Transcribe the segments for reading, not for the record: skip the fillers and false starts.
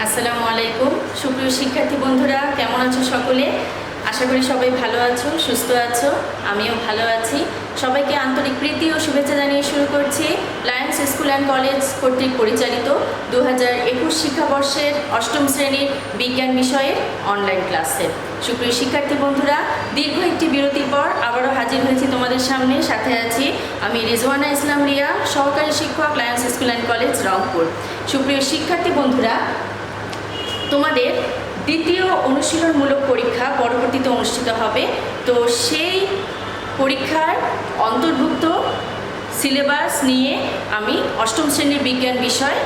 আসসালামু আলাইকুম। সুপ্রিয় শিক্ষার্থী বন্ধুরা, কেমন আছো সকলে? আশা করি সবাই ভালো আছো, সুস্থ আছো। আমিও ভালো আছি। সবাইকে আন্তরিক প্রীতি ও শুভেচ্ছা জানিয়ে শুরু করছি লায়ন্স স্কুল অ্যান্ড কলেজ কর্তৃক পরিচালিত 2021 শিক্ষাবর্ষের অষ্টম শ্রেণীর বিজ্ঞান বিষয়ের অনলাইন ক্লাসে। সুপ্রিয় শিক্ষার্থী বন্ধুরা, দীর্ঘ একটি বিরতির পর আবারও হাজির হয়েছি তোমাদের সামনে। সাথে আছি আমি রিজওয়ানা ইসলাম রিয়া, সহকারী শিক্ষক Lions school and college Rangpur. সুপ্রিয় শিক্ষার্থী বন্ধুরা, তোমাদের দ্বিতীয় অনুশীলনমূলক পরীক্ষা পরবর্তীতে অনুষ্ঠিত হবে। তো সেই পরীক্ষার অন্তর্ভুক্ত সিলেবাস নিয়ে আমি অষ্টম শ্রেণীর বিজ্ঞান বিষয়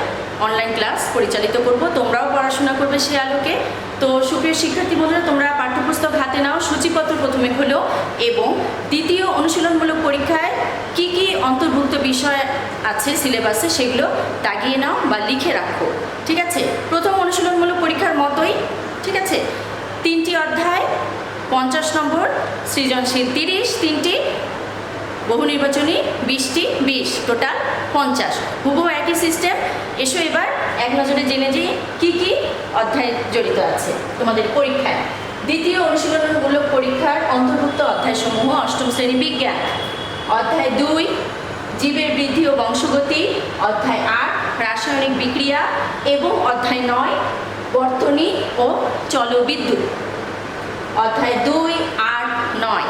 অনলাইন ক্লাস পরিচালিত করব। তোমরাও পড়াশোনা করবে সে আলোকে। তো সুপ্রিয় শিক্ষার্থী বন্ধুরা, তোমরা পাঠ্যপুস্তক হাতে নাও, সূচিপত্র প্রথমে খোলো এবং দ্বিতীয় অনুশীলনমূলক পরীক্ষায় কি কি অন্তর্ভুক্ত বিষয় আছে সিলেবাসে সেগুলো দাগিয়ে নাও বা লিখে রাখো, ঠিক আছে? প্রথম অনুশীলনমূলক পরীক্ষার মতোই, ঠিক আছে? 3টি অধ্যায়, 50 নম্বর, সৃজনশীল 30, 3টি, বহু নির্বাচনী 20টি, 20, টোটাল 50। হুবহু একই সিস্টেম। এসো এবার এক নজরে জেনে যাই কী কী অধ্যায় জড়িত আছে তোমাদের পরীক্ষায়। দ্বিতীয় অনুশীলনমূলক পরীক্ষার অন্তর্ভুক্ত অধ্যায়সমূহ অষ্টম শ্রেণী বিজ্ঞান। অধ্যায় 2 জীবের বৃদ্ধি ও বংশগতি, অধ্যায় 8 রাসায়নিক বিক্রিয়া এবং অধ্যায় 9 বর্তনী ও জলবিদ্যুৎ। অধ্যায় 2, 8, 9,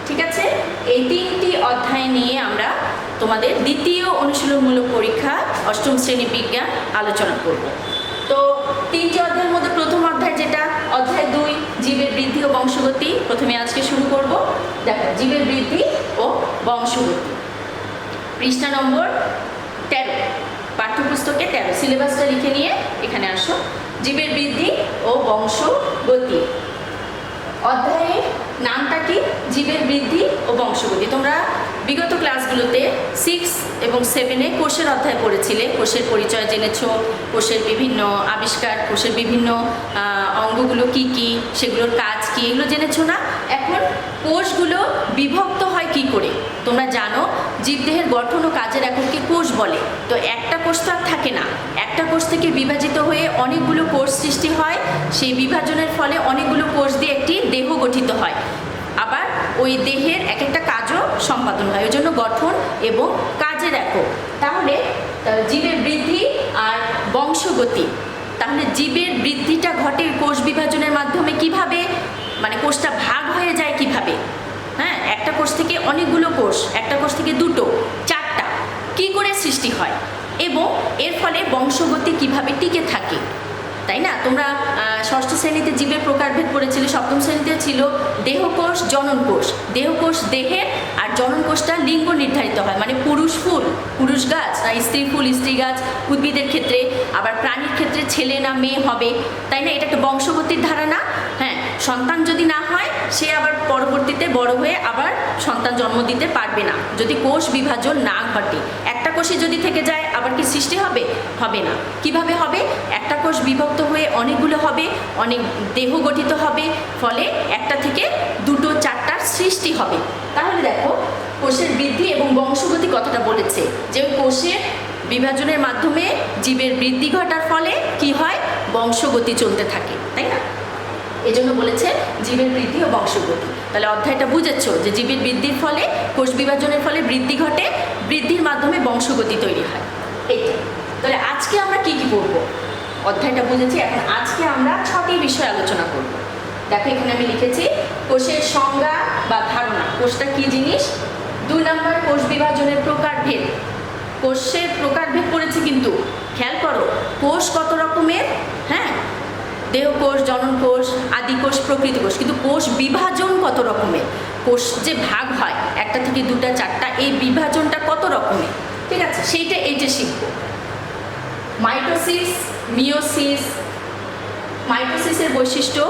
ঠিক আছে? এই 3টি অধ্যায় নিয়ে আমরা তোমাদের দ্বিতীয় অনুশীলনমূলক পরীক্ষা অষ্টম শ্রেণী বিজ্ঞান আলোচনা করব। তো 3টি অধ্যায়ের মধ্যে প্রথম অধ্যায় যেটা, অধ্যায় 2 জীবের বৃদ্ধি ও বংশগতি, প্রথমে আজকে শুরু করব। দেখো, জীবের বৃদ্ধি ও বংশগতি, পৃষ্ঠা নম্বর 13, পাঠ্যপুস্তকে 13, সিলেবাসটা লিখে নিয়ে এখানে আসো। জীবের বৃদ্ধি ও বংশগতি অধ্যায়ের নামটা কি? জীবের বৃদ্ধি ও বংশগতি। তোমরা বিগত ক্লাসগুলোতে 6 এবং 7-এ কোষের অধ্যায় পড়েছিলে। কোষের পরিচয় জেনেছ, কোষের বিভিন্ন আবিষ্কার, কোষের বিভিন্ন অঙ্গগুলো কি কি, সেগুলোর কাজ কি, এগুলো জেনেছো না? এখন কোষগুলো বিভক্ত হয় কি করে তোমরা জানো। জীবদেহের গঠন ও কাজের এককে কোষ বলে। তো একটা কোষ তো আর থাকে না, একটা কোষ থেকে বিভাজিত হয়ে অনেকগুলো কোষ সৃষ্টি হয়। সেই বিভাজনের ফলে অনেকগুলো কোষ দিয়ে একটি দেহ গঠিত হয়। আবার ওই দেহের এক একটা কাজও সম্পাদন হয়, ওই জন্য গঠন এবং কাজের একক। তাহলে জীবের বৃদ্ধি আর বংশগতি, তাহলে জীবের বৃদ্ধিটা ঘটে কোষ বিভাজনের মাধ্যমে। কিভাবে? মানে কোষটা ভাগ হয়ে যায় কিভাবে? হ্যাঁ, একটা কোষ থেকে অনেকগুলো কোষ, একটা কোষ থেকে 2টো, 4টা কি করে সৃষ্টি হয় এবং এর ফলে বংশগতি কিভাবে টিকে থাকে, তাই না? তোমরা ষষ্ঠ শ্রেণীতে জীবের প্রকারভেদ পড়েছিলে। সপ্তম শ্রেণীতে ছিল দেহকোষ, জননকোষ। দেহকোষ দেহের, আর জননকোষটা লিঙ্গ নির্ধারিত হয়, মানে পুরুষ ফুল পুরুষ গাছ, না স্ত্রী ফুল স্ত্রী গাছ উদ্ভিদের ক্ষেত্রে, আবার প্রাণীর ক্ষেত্রে ছেলে না মেয়ে হবে, তাই না? এটা একটা বংশগতির ধারণা। হ্যাঁ, সন্তান যদি না হয় সে আবার পরবর্তীতে বড় হয়ে আবার সন্তান জন্ম দিতে পারবে না যদি কোষ বিভাজন না ঘটে। একটা কোষে যদি থেকে যায় আবার কি সৃষ্টি হবে? হবে না। কিভাবে হবে? একটা কোষ বিভক্ত হয়ে অনেকগুলো হবে, অনেক দেহ গঠিত হবে, ফলে একটা থেকে 2টো 4টার সৃষ্টি হবে। তাহলে দেখো, কোষের বৃদ্ধি এবং বংশগতি কথাটা বলেছে যে কোষের বিভাজনের মাধ্যমে জীবের বৃদ্ধি ঘটার ফলে কি হয়? বংশগতি চলতে থাকে, তাই না? এজন্য বলেছে জীবের বৃদ্ধি ও বংশগতি। তাহলে অধ্যায়টা বুঝেছো যে জীবের বৃদ্ধির ফলে, কোষ বিভাজনের ফলে বৃদ্ধি ঘটে, বৃদ্ধির মাধ্যমে বংশগতি তৈরি হয়। এইটা। তাহলে আজকে আমরা কি কি পড়বো? অধ্যায়টা বুঝেছি, এখন আজকে আমরা 6টি বিষয় আলোচনা করব। দেখো, এখানে আমি লিখেছি কোষের সংজ্ঞা বা ধারণা, কোষটা কি জিনিস। 2 নম্বর কোষ বিভাজনের প্রকারভেদ। কোষের প্রকারভেদ পড়েছি কিন্তু খেয়াল করো, কোষ কত রকমের। হ্যাঁ, দেহকোষ, জননকোষ, আদিকোষ, প্রকৃতি কোষ, কিন্তু কোষ বিভাজন কত রকমের। কোষ যে ভাগ হয় একটা থেকে 2টা 4টা, এই বিভাজনটা কত রকমের, ঠিক আছে? সেইটা এইটা শিখব। Mitosis, meiosis. মাইটোসিসের বৈশিষ্ট্য,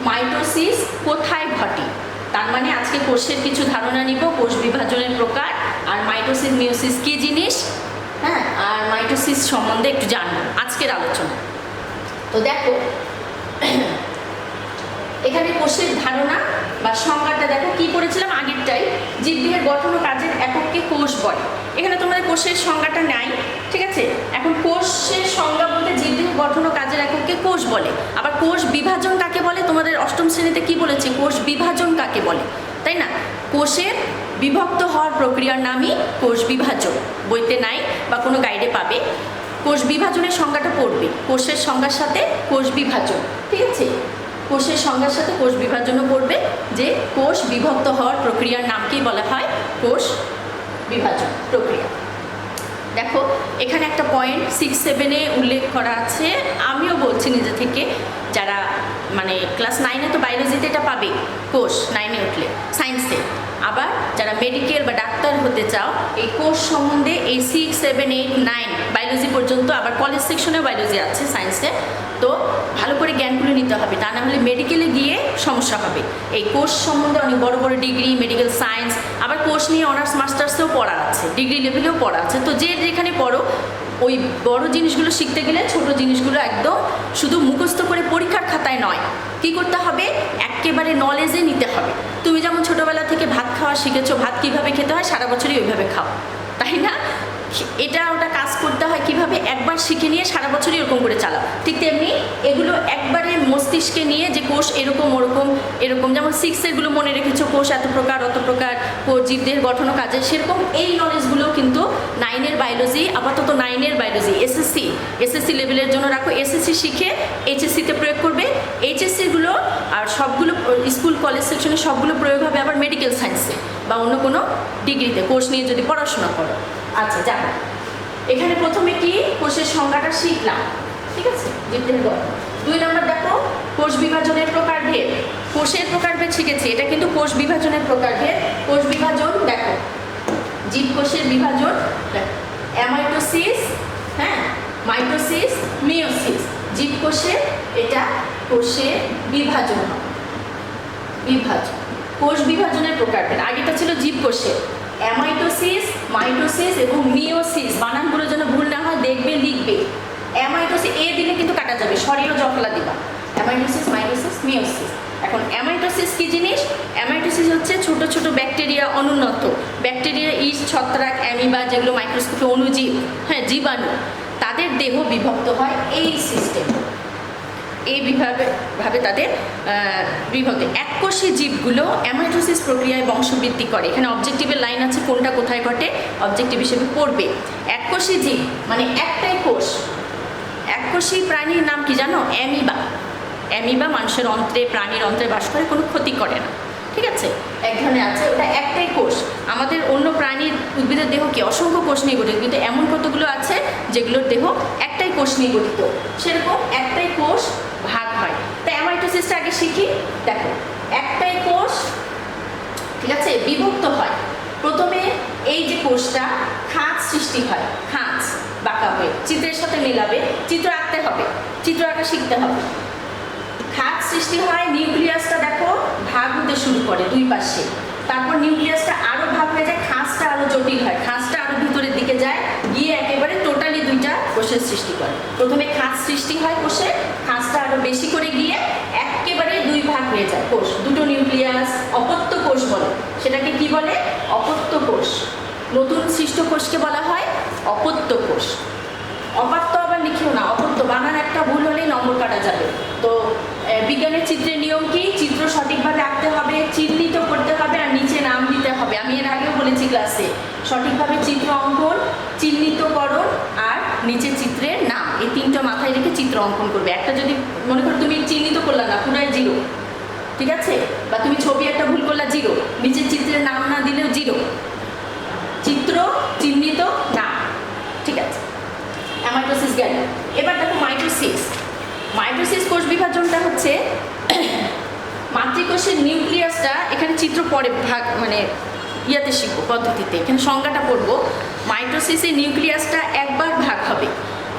মাইটোসিস কোথায় ঘটে, তার মানে আজকে কোষের কিছু ধারণা নিব, কোষ বিভাজনের প্রকার, আর মাইটোসিস মিওসিস কী জিনিস, হ্যাঁ, আর মাইটোসিস সম্বন্ধে একটু জানবো আজকের আলোচনা। তো দেখো, এখানে কোষের ধারণা বা সংজ্ঞাটা দেখো কি পড়েছিলাম আগেরটাই, জীবদেহের গঠন ও কাজের এককে কোষ বলে। এখানে তোমাদের কোষের সংজ্ঞাটা নাই, ঠিক আছে? এখন কোষের সংজ্ঞা বলতে জীবদেহের গঠন ও কাজের এককে কোষ বলে। আবার কোষ বিভাজন কাকে বলে, তোমাদের অষ্টম শ্রেণীতে কি বলেছে, কোষ বিভাজন কাকে বলে, তাই না? কোষের বিভক্ত হওয়ার প্রক্রিয়ার নামই কোষ বিভাজন। বইতে নাই বা কোনো গাইডে পাবে। কোষ বিভাজনের সংজ্ঞাটা পড়বে, কোষের সংজ্ঞার সাথে কোষ বিভাজন, ঠিক আছে? কোষের সংজ্ঞার সাথে কোষ বিভাজনও পড়বে, যে কোষ বিভক্ত হওয়ার প্রক্রিয়ার নামকেই বলা হয় কোষ বিভাজন প্রক্রিয়া। দেখো এখানে একটা পয়েন্ট 6-7-এ উল্লেখ করা আছে, আমিও বলছি নিজে থেকে, যারা মানে ক্লাস 9-এ তো বায়োলজিতে এটা পাবে, কোষ 9-এ উঠলে সায়েন্সে। আবার যারা মেডিকেল বা ডাক্তার হতে চাও, এই কোষ সম্বন্ধে এই 6, 7, 8, 9 বায়োলজি পর্যন্ত, আবার কলেজ সেকশনেও বায়োলজি আছে সায়েন্সে, তো ভালো করে জ্ঞানগুলো নিতে হবে, তা না হলে মেডিকেলে গিয়ে সমস্যা হবে। এই কোষ সম্বন্ধে অনেক বড় বড় ডিগ্রি, মেডিকেল সায়েন্স, আবার কোষ নিয়ে অনার্স মাস্টার্সেও পড়া আছে, ডিগ্রি লেভেলেও পড়া আছে। তো যে যেখানে পড়ো, ওই বড় জিনিসগুলো শিখতে গেলে ছোট জিনিসগুলো একদম শুধু মুখস্থ করে পরীক্ষার খাতায় নয়, কি করতে হবে, একেবারে নলেজে নিতে হবে। তুমি যেমন ছোটোবেলা থেকে ভাত খাওয়া শিখেছো, ভাত কীভাবে খেতে হয় সারা বছরই ওইভাবে খাও, তাই না? এটা ওটা কাজ করতে হয় কিভাবে, একবার শিখে নিয়ে সারা বছরই এরকম করে চালাও। ঠিক তেমনি এগুলো একবারে মস্তিষ্কে নিয়ে, যে কোষ এরকম ওরকম এরকম, যেমন 6-এরগুলো মনে রেখেছো, কোষ এত প্রকার অত প্রকার, কোষ জীবদের গঠন ও কাজে, সেরকম এই নলেজগুলো কিন্তু 9-এর বায়োলজি, আপাতত 9-এর বায়োলজি এসএসসি লেভেলের জন্য রাখো। এসএসসি শিখে এইচএসসিতে প্রয়োগ করবে, এইচএসসিগুলো আর সবগুলো স্কুল কলেজ সেকশনে সবগুলো প্রয়োগ হবে আবার মেডিকেল সায়েন্সে বা অন্য কোনো ডিগ্রিতে কোষ নিয়ে যদি পড়াশোনা করো। আচ্ছা যাবো, এখানে প্রথমে কি কোষের সংজ্ঞাটা শিখলাম, ঠিক আছে, জীবদের গঠন। 2 নম্বর দেখো কোষ বিভাজনের প্রকারভেদ। কোষের প্রকারভেদ শিখেছি, এটা কিন্তু কোষ বিভাজনের প্রকারভেদ। কোষ বিভাজন দেখো, জীবকোষের বিভাজন অ্যামাইটোসিস, হ্যাঁ, মাইটোসিস, মিওসিস। জীবকোষের এটা কোষের বিভাজন, বিভাজন, কোষ বিভাজনের প্রকারভেদ। আগেটা ছিল জীবকোষের অ্যামাইটোসিস, মাইটোসিস এবং মিওসিস। বানানগুলো যেন ভুল না হয়, দেখবে লিখবে। অ্যামাইটোসিস এ দিলে কিন্তু কাটা যাবে, সরিয়ে জফলা দিবা। Amitosis, mitosis, meiosis. এখন অ্যামাইটোসিস কি জিনিস? অ্যামাইটোসিস হচ্ছে ছোট ছোট ব্যাকটেরিয়া, অনুন্নত ব্যাকটেরিয়া, ইস্ট, ছত্রাক, অ্যামিবা, যেগুলো মাইক্রোস্কোপে অণুজীব, হ্যাঁ জীবাণু, তাদের দেহ বিভক্ত হয় এই সিস্টেম, এই ভাবে তাদের বিভক্ত। এককোষী জীবগুলো অ্যামাইটোসিস প্রক্রিয়ায় বংশবৃদ্ধি করে। এখানে অবজেক্টিভের লাইন আছে, কোনটা কোথায় ঘটে অবজেক্টিভ হিসেবে পড়বে। এককোষী জীব মানে একটাই কোষ। এককোষী প্রাণীর নাম কি জানো? অ্যামিবা। অ্যামিবা মানুষের অন্ত্রে, প্রাণীর অন্ত্রে বাস করে, কোনো ক্ষতি করে না, ঠিক আছে? এক ধরনের আছে, ওটা একটাই কোষ। আমাদের অন্য প্রাণীর, উদ্ভিদের দেহ কি অসংখ্য কোষ নিয়ে গঠিত, কিন্তু এমন কতগুলো আছে যেগুলোর দেহ একটাই কোষ নিয়ে গঠিত, সেরকম একটাই কোষ ভাগ হয়। তাই অ্যামাইটোসিসটা আগে শিখি। দেখো একটাই কোষ, ঠিক আছে, বিভক্ত হয়। প্রথমে এই যে কোষটা খাঁজ সৃষ্টি হয়, খাঁজ বাঁকা হয়ে চিত্রের সাথে মেলাবে, চিত্র আঁকতে হবে, চিত্র আঁকা শিখতে হবে। খাঁজ সৃষ্টি হয়, নিউক্লিয়াসটা দেখো ভাগ হতে শুরু করে দুই পাশে, তারপর নিউক্লিয়াসটা আরো ভাগ হয়ে যায়, খাঁজটা আরো জটিল হয়, খাঁজটা আরো ভিতরের দিকে যায়, গিয়ে একেবারে টোটালি দুইটা কোষের সৃষ্টি করে। প্রথমে খাঁজ সৃষ্টি হয় কোষে, খাঁজটা আরো বেশি করে গিয়ে একেবারে দুই ভাগ হয়ে যায় কোষ, দুটো নিউক্লিয়াস, অপত্য কোষ বলে। সেটাকে কি বলে? অপত্য কোষ। নতুন সৃষ্ট কোষকে বলা হয় অপত্য কোষ। অপাত্য আবার লিখিও না, অপত্য বানান একটা ভুল হলেই নম্বর কাটা যাবে। তো বিজ্ঞানের চিত্রের নিয়ম কি? চিত্র সঠিকভাবে আঁকতে হবে, চিহ্নিত করতে হবে আর নিচে নাম দিতে হবে। আমি এর আগেও বলেছি ক্লাসে, সঠিকভাবে চিত্র অঙ্কন, চিহ্নিতকরণ আর নিচে চিত্রের নাম, এই তিনটা মাথায় রেখে চিত্র অঙ্কন করবে। একটা যদি মনে করো তুমি চিহ্নিত করলা না, পুরাই জিরো, ঠিক আছে? বা তুমি ছবি একটা ভুল করলা, জিরো। নিচে চিত্রের নাম না দিলেও জিরো। চিত্র, চিহ্নিত, নাম, ঠিক আছে? অ্যামাইটোসিস গেল। এবার দেখো মাইটোসিস। মাইটোসিস কোষ বিভাজনটা হচ্ছে মাতৃকোষের নিউক্লিয়াসটা, এখানে চিত্র পরে ভাগ মানে ইয়াতে শিখবো পদ্ধতিতে, এখানে সংজ্ঞাটা পড়বো। মাইটোসিসের নিউক্লিয়াসটা একবার ভাগ হবে।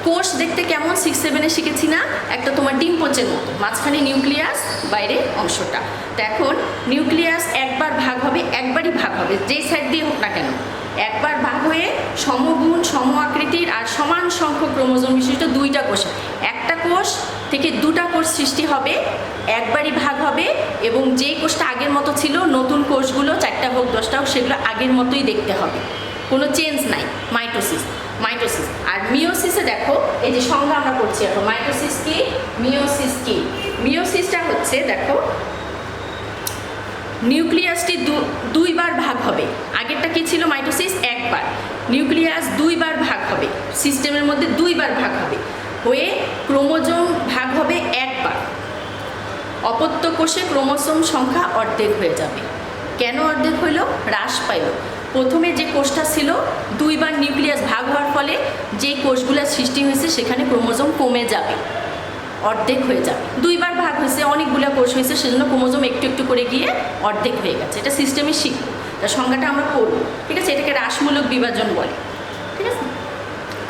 কোষ দেখতে কেমন 6-7-এ শিখেছি না, একটা তোমার ডিম পোচের মতো, মাঝখানে নিউক্লিয়াস, বাইরে অংশটা। তো এখন নিউক্লিয়াস একবার ভাগ হবে, একবারই ভাগ হবে, যেই সাইড দিয়ে হোক না কেন, একবার ভাগ হয়ে সমগুণ, সম আকৃতির আর সমান সংখ্যক ক্রোমোজোম বিশিষ্ট দুইটা কোষ। একটা কোষ থেকে দুটা কোষ সৃষ্টি হবে, একবারই ভাগ হবে, এবং যেই কোষটা আগের মতো ছিল, নতুন কোষগুলো 4টা হোক 10টা হোক, সেগুলো আগের মতোই দেখতে হবে, কোনো চেঞ্জ নাই। Mitosis mitosis. আর মিওসিসে দেখো এই যে সংজ্ঞা আমরা করছি এখন, মাইটোসিস কি, মিওসিস কি। মিওসিসটা হচ্ছে দেখো নিউক্লিয়াসটি দুইবার ভাগ হবে। আগেরটা কি ছিল, মাইটোসিস একবার, নিউক্লিয়াস দুইবার ভাগ হবে, সিস্টেমের মধ্যে দুইবার ভাগ হবে, হয়ে ক্রোমোজোম ভাগ হবে একবার। অপত্য কোষে ক্রোমোসোম সংখ্যা অর্ধেক হয়ে যাবে। কেন অর্ধেক হইল, হ্রাস পাইল। প্রথমে যে কোষটা ছিল দুইবার নিউক্লিয়াস ভাগ হওয়ার ফলে যে কোষগুলো সৃষ্টি হয়েছে সেখানে ক্রোমোজোম কমে যাবে, অর্ধেক হয়ে যাবে। দুইবার ভাগ হয়েছে, অনেকগুলো কোষ হয়েছে, সেজন্য ক্রোমোজোম একটু একটু করে গিয়ে অর্ধেক হয়ে গেছে। এটা সিস্টেমে শিখবো, তার সংজ্ঞাটা আমরা পড়বো, ঠিক আছে। এটাকে হ্রাসমূলক বিভাজন বলে, ঠিক আছে।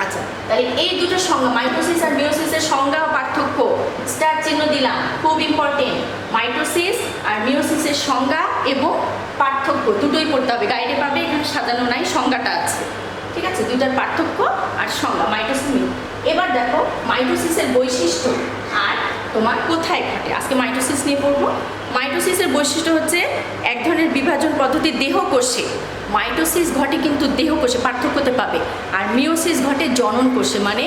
আচ্ছা, তাহলে এই দুটো সংজ্ঞা, মাইটোসিস আর মিওসিসের সংজ্ঞা ও পার্থক্য, স্টার চিহ্ন দিলাম, খুব ইম্পর্টেন্ট। মাইটোসিস আর মিওসিসের সংজ্ঞা এবং পার্থক্য দুটোই পড়তে হবে, গাইডে পাবে, এখানে সাজানো নাই, সংজ্ঞাটা আছে, ঠিক আছে। দুইটার পার্থক্য আর সংজ্ঞা, মাইটোসিস মিও। এবার দেখো মাইটোসিসের বৈশিষ্ট্য আর তোমার কোথায় ঘটে। আজকে মাইটোসিস নিয়ে পড়বো। মাইটোসিসের বৈশিষ্ট্য হচ্ছে এক ধরনের বিভাজন পদ্ধতি দেহকোষে। মাইটোসিস ঘটে কিন্তু দেহকোষে, পার্থক্যতে পাবে। আর মিওসিস ঘটে জনন কোষে, মানে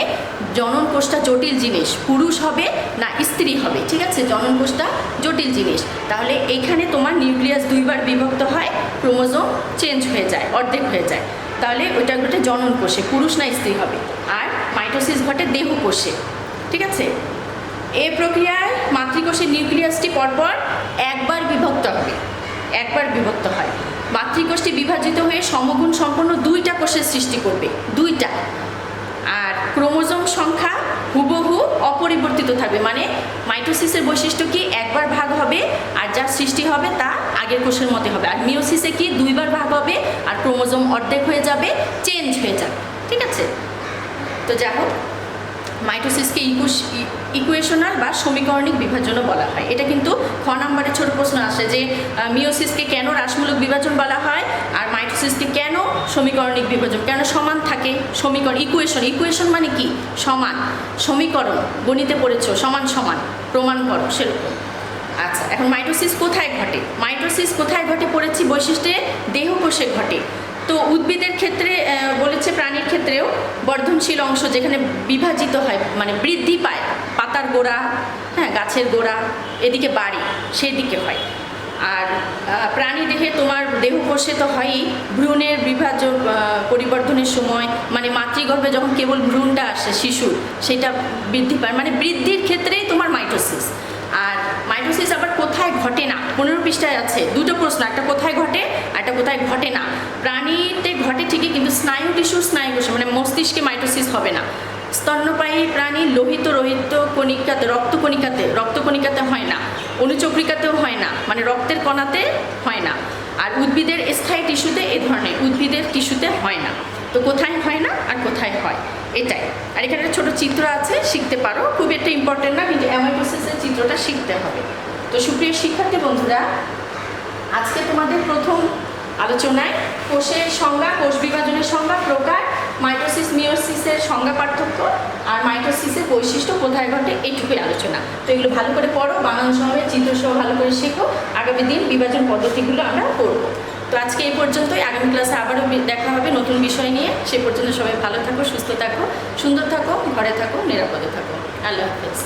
জনন কোষটা জটিল জিনিস, পুরুষ হবে না স্ত্রী হবে, ঠিক আছে। জনন কোষটা জটিল জিনিস। তাহলে এইখানে তোমার নিউক্লিয়াস দুইবার বিভক্ত হয়, ক্রোমোজোম চেঞ্জ হয়ে যায়, অর্ধেক হয়ে যায়। তাহলে ওইটা ঘটে জনন কোষে, পুরুষ না স্ত্রী হবে। আর মাইটোসিস ঘটে দেহকোষে, ঠিক আছে। এই প্রক্রিয়ায় মাতৃকোষের নিউক্লিয়াসটি পরপর একবার বিভক্ত হবে, একবার বিভক্ত হয়। মাতৃকোষটি বিভাজিত হয়ে সমগুণ সম্পন্ন দুইটা কোষের সৃষ্টি করবে, দুইটা। আর ক্রোমোজোম সংখ্যা হুবহু অপরিবর্তিত থাকবে, মানে মাইটোসিসের বৈশিষ্ট্য কি, একবার ভাগ হবে আর যা সৃষ্টি হবে তা আগের কোষের মতো হবে। আর মিওসিসে কি, দুইবার ভাগ হবে আর ক্রোমোজোম অর্ধেক হয়ে যাবে, চেঞ্জ হয়ে যাবে, ঠিক আছে। তো যাই হোক, মাইটোসিসকে ইকুয়েশনাল বা সমীকরণিক বিভাজনও বলা হয়। এটা কিন্তু খ নম্বরে ছোট প্রশ্ন আসে যে মিওসিসকে কেন হ্রাসমূলক বিভাজন বলা হয় আর মাইটোসিসকে কেন সমীকরণিক বিভাজন, কেন সমান থাকে সমীকরণ। ইকুয়েশন মানে কি, সমান, সমীকরণ গণিতে পড়েছো, সমান সমান প্রমাণ করো, সেরকম। আচ্ছা, এখন মাইটোসিস কোথায় ঘটে, মাইটোসিস কোথায় ঘটে পড়েছি, বৈশিষ্ট্যে দেহকোষে ঘটে। তো উদ্ভিদের ক্ষেত্রে বলেছে, প্রাণীর ক্ষেত্রেও বর্ধনশীল অংশ যেখানে বিভাজিত হয়, মানে বৃদ্ধি পায়, পাতার গোড়া, হ্যাঁ, গাছের গোড়া, এদিকে বাড়ি, সেদিকে হয়। আর প্রাণী দেহে তোমার দেহকোষে তো হয়ই, ভ্রূণের বিভাজন পরিবর্ধনের সময়, মানে মাতৃগর্ভে যখন কেবল ভ্রূণটা আসে শিশুর, সেটা বৃদ্ধি পায়, মানে বৃদ্ধির ক্ষেত্রেই তোমার মাইটোসিস। আর মাইটোসিস আবার কোথায় ঘটে না, 15 পৃষ্ঠায় আছে দুটো প্রশ্ন, একটা কোথায় ঘটে আর একটা কোথায় ঘটে না। প্রাণীতে ঘটে ঠিকই, কিন্তু স্নায়ু টিস্যুর স্নায়ু কোষে, মানে মস্তিষ্কে মাইটোসিস হবে না। স্তন্যপায়ী প্রাণী রোহিত কণিকাতে, রক্তকণিকাতে হয় না, অনুচক্রিকাতেও হয় না, মানে রক্তের কণাতে হয় না। আর উদ্ভিদের স্থায়ী টিস্যুতে, এ ধরনের উদ্ভিদের টিস্যুতে হয় না। তো কোথায় হয় না আর কোথায় হয়, এটাই। আর এখানে একটা ছোটো চিত্র আছে, শিখতে পারো, খুব একটা ইম্পর্টেন্ট না, কিন্তু অ্যামাইটোসিসের চিত্রটা শিখতে হবে। তো সুপ্রিয় শিক্ষার্থী বন্ধুরা, আজকে তোমাদের প্রথম আলোচনায় কোষের সংজ্ঞা, কোষ বিভাজনের সংজ্ঞা, প্রকার, মাইটোসিস মিওসিসের সংজ্ঞা পার্থক্য আর মাইটোসিসের বৈশিষ্ট্য কোথায় ঘটে, এইটুকুই আলোচনা। তো এগুলো ভালো করে পড়ো, বানান সহ, চিত্র সহ ভালো করে শেখো। আগামী দিন বিভাজন পদ্ধতিগুলো আমরা পড়বো। তো আজকে এই পর্যন্তই, আগামী ক্লাসে আবারও দেখা হবে নতুন বিষয় নিয়ে। সে পর্যন্ত সবাই ভালো থাকো, সুস্থ থাকো, সুন্দর থাকো, ঘরে থাকো, নিরাপদে থাকো। আল্লাহ হাফেজ।